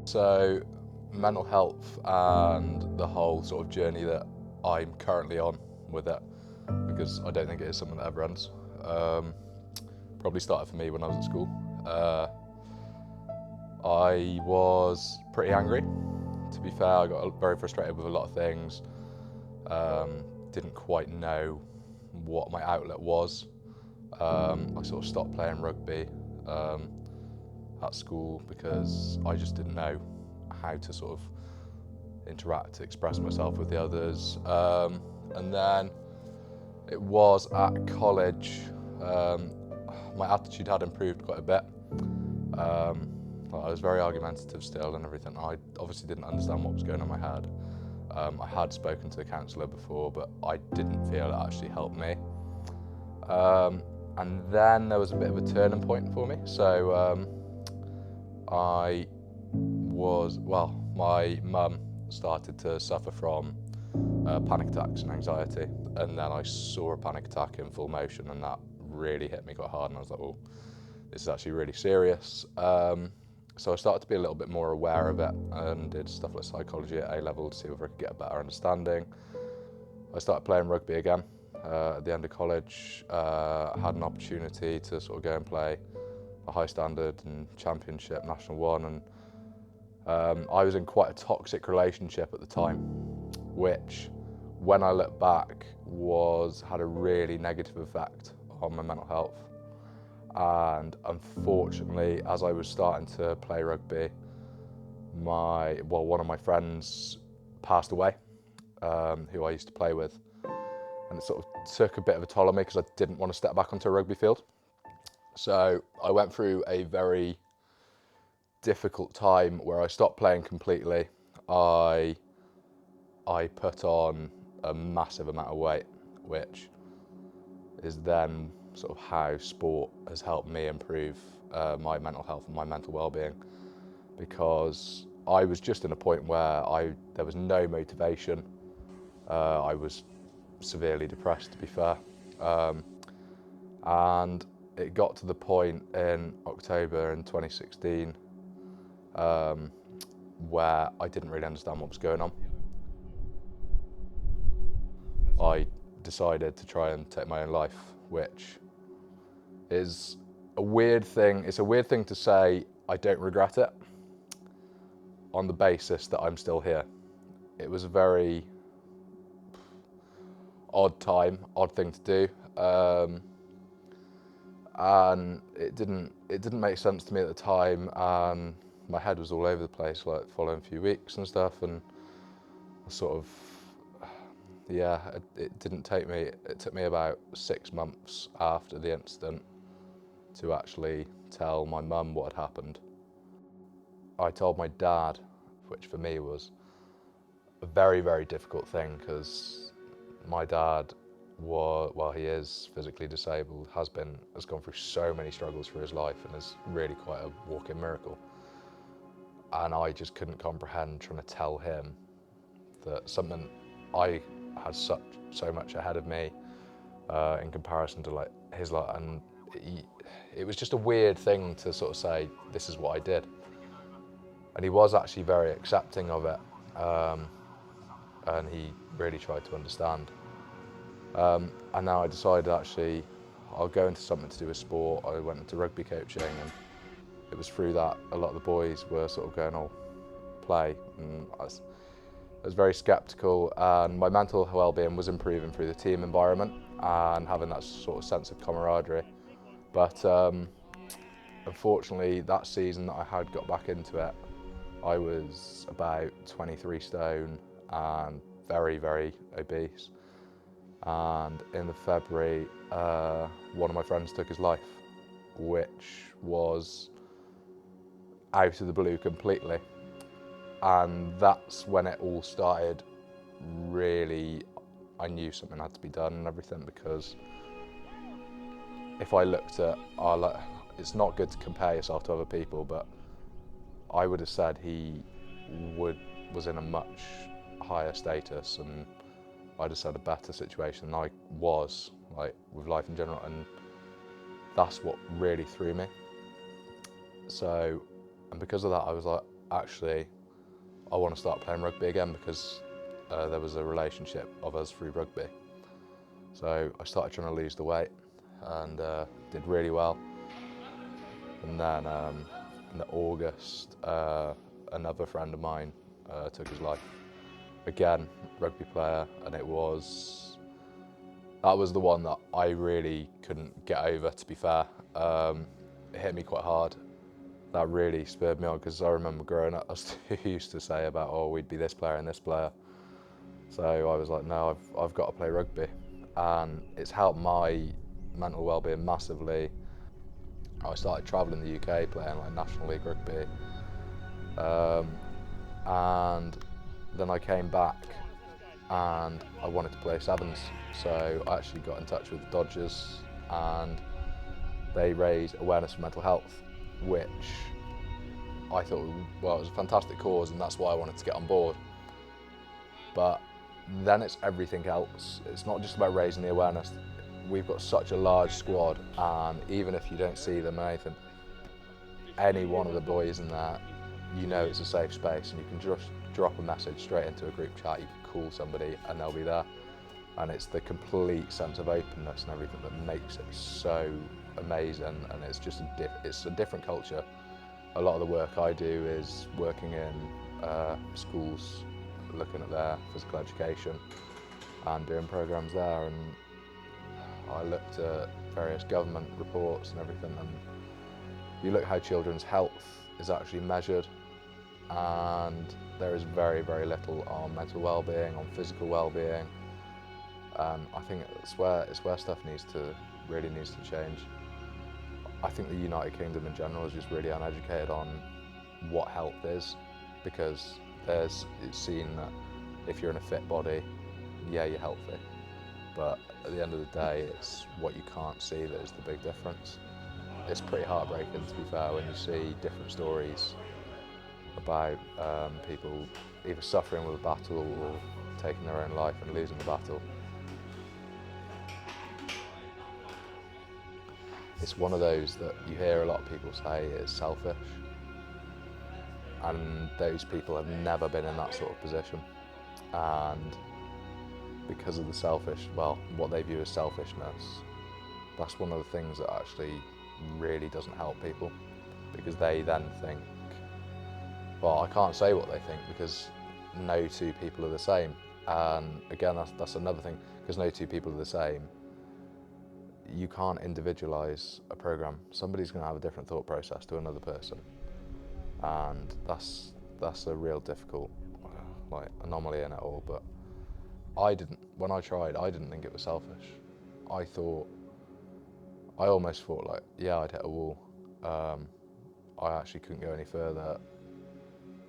So mental health and the whole sort of journey that I'm currently on with it, because I don't think it is something that ever ends. Probably started for me when I was at school. I was pretty angry, to be fair. I got very frustrated with a lot of things. Didn't quite know what my outlet was. I sort of stopped playing rugby at school because I just didn't know how to sort of interact, express myself with the others. And then it was at college, my attitude had improved quite a bit. I was very argumentative still and everything. I obviously didn't understand what was going on in my head. I had spoken to the counsellor before, but I didn't feel it actually helped me. And then there was a bit of a turning point for me. So my mum started to suffer from panic attacks and anxiety, and then I saw a panic attack in full motion, and that really hit me quite hard, and I was like, oh, this is actually really serious. So I started to be a little bit more aware of it and did stuff like psychology at A-level to see whether I could get a better understanding. I started playing rugby again at the end of college. I had an opportunity to sort of go and play a high standard and championship, National 1, and I was in quite a toxic relationship at the time, which, when I look back, had a really negative effect on my mental health. And unfortunately, as I was starting to play rugby, one of my friends passed away, who I used to play with, and it sort of took a bit of a toll on me because I didn't want to step back onto a rugby field. So I went through a very difficult time where I stopped playing completely. I put on a massive amount of weight, which is then sort of how sport has helped me improve my mental health and my mental well-being, because I was just in a point where there was no motivation. I was severely depressed, to be fair, and it got to the point in October in 2016 where I didn't really understand what was going on. I decided to try and take my own life, which is a weird thing. It's a weird thing to say. I don't regret it, on the basis that I'm still here. It was a very odd thing to do, and it didn't make sense to me at the time, and my head was all over the place, like following a few weeks and stuff, and sort of, yeah, it took me about 6 months after the incident to actually tell my mum what had happened. I told my dad, which for me was a very, very difficult thing, because my dad, while he is physically disabled, has gone through so many struggles through his life and is really quite a walking miracle. And I just couldn't comprehend trying to tell him that something I had so much ahead of me in comparison to like his life, and it was just a weird thing to sort of say, this is what I did. And he was actually very accepting of it, and he really tried to understand. And now I decided, actually, I'll go into something to do with sport. I went into rugby coaching, and it was through that a lot of the boys were sort of going, oh, play. And I was very sceptical, and my mental well-being was improving through the team environment and having that sort of sense of camaraderie. But unfortunately, that season that I had got back into it, I was about 23 stone and very, very obese. And in the February, one of my friends took his life, which was out of the blue completely. And that's when it all started. Really, I knew something had to be done and everything, because if I looked at it's not good to compare yourself to other people, but I would have said he was in a much higher status, and I'd have said a better situation than I was, like with life in general, and that's what really threw me. So, and because of that, I was like, actually, I want to start playing rugby again because there was a relationship of us through rugby. So I started trying to lose the weight and did really well. And then in August, another friend of mine took his life. Again, rugby player, and that was the one that I really couldn't get over, to be fair. It hit me quite hard. That really spurred me on, because I remember growing up, I used to say about, oh, we'd be this player and this player. So I was like, no, I've got to play rugby. And it's helped my mental well-being massively. I started travelling the UK playing like National League rugby. And then I came back and I wanted to play sevens. So I actually got in touch with the Dodgers and they raised awareness for mental health, which I thought, well, it was a fantastic cause and that's why I wanted to get on board. But then it's everything else. It's not just about raising the awareness. We've got such a large squad, and even if you don't see them or anything, any one of the boys in there, you know it's a safe space, and you can just drop a message straight into a group chat. You can call somebody and they'll be there. And it's the complete sense of openness and everything that makes it so amazing, and it's just it's a different culture. A lot of the work I do is working in schools, looking at their physical education and doing programs there, and I looked at various government reports and everything, and you look how children's health is actually measured, and there is very, very little on mental well-being, on physical well-being. I think it's where stuff really needs to change. I think the United Kingdom in general is just really uneducated on what health is, because it's seen that if you're in a fit body, yeah, you're healthy. But at the end of the day, it's what you can't see that is the big difference. It's pretty heartbreaking, to be fair, when you see different stories about people either suffering with a battle or taking their own life and losing the battle. It's one of those that you hear a lot of people say is selfish, and those people have never been in that sort of position, and because of what they view as selfishness, that's one of the things that actually really doesn't help people, because they then think, well, I can't say what they think because no two people are the same. And again, that's another thing, because no two people are the same. You can't individualise a programme. Somebody's going to have a different thought process to another person, and that's a real difficult anomaly in it all. But when I tried, I didn't think it was selfish. I almost thought like, yeah, I'd hit a wall. I actually couldn't go any further,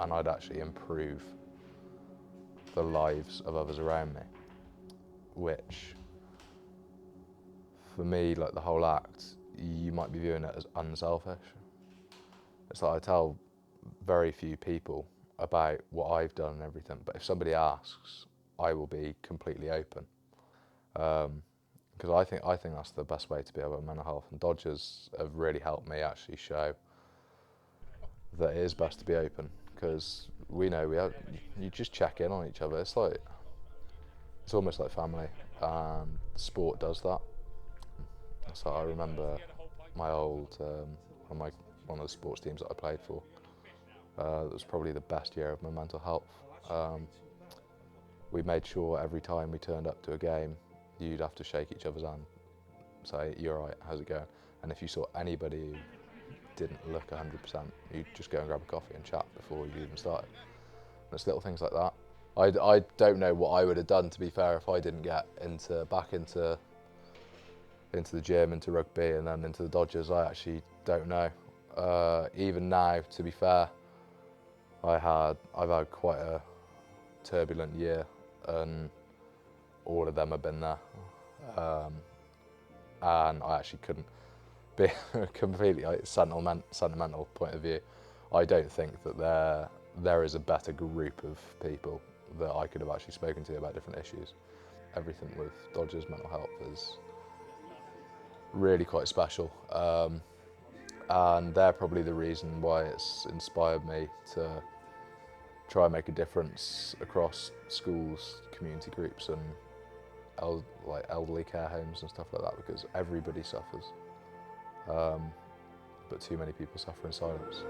and I'd actually improve the lives of others around me, which for me, like the whole act, you might be viewing it as unselfish. It's like I tell very few people about what I've done and everything, but if somebody asks, I will be completely open. Because I think that's the best way to be about mental health, and Dodgers have really helped me actually show that it is best to be open, because you just check in on each other. It's almost like family, and sport does that. So I remember my old one of the sports teams that I played for. That was probably the best year of my mental health. We made sure every time we turned up to a game, you'd have to shake each other's hand, say, "You're right, how's it going?" And if you saw anybody who didn't look 100%, you'd just go and grab a coffee and chat before you even started. And it's little things like that. I don't know what I would have done, to be fair, if I didn't get back into the gym, into rugby, and then into the Dodgers. I actually don't know. Even now, to be fair, I've had quite a turbulent year, and all of them have been there. And I actually couldn't be completely sentimental point of view. I don't think that there is a better group of people that I could have actually spoken to about different issues. Everything with Dodgers mental health is really quite special, and they're probably the reason why it's inspired me to try and make a difference across schools, community groups, and like elderly care homes and stuff like that, because everybody suffers, but too many people suffer in silence.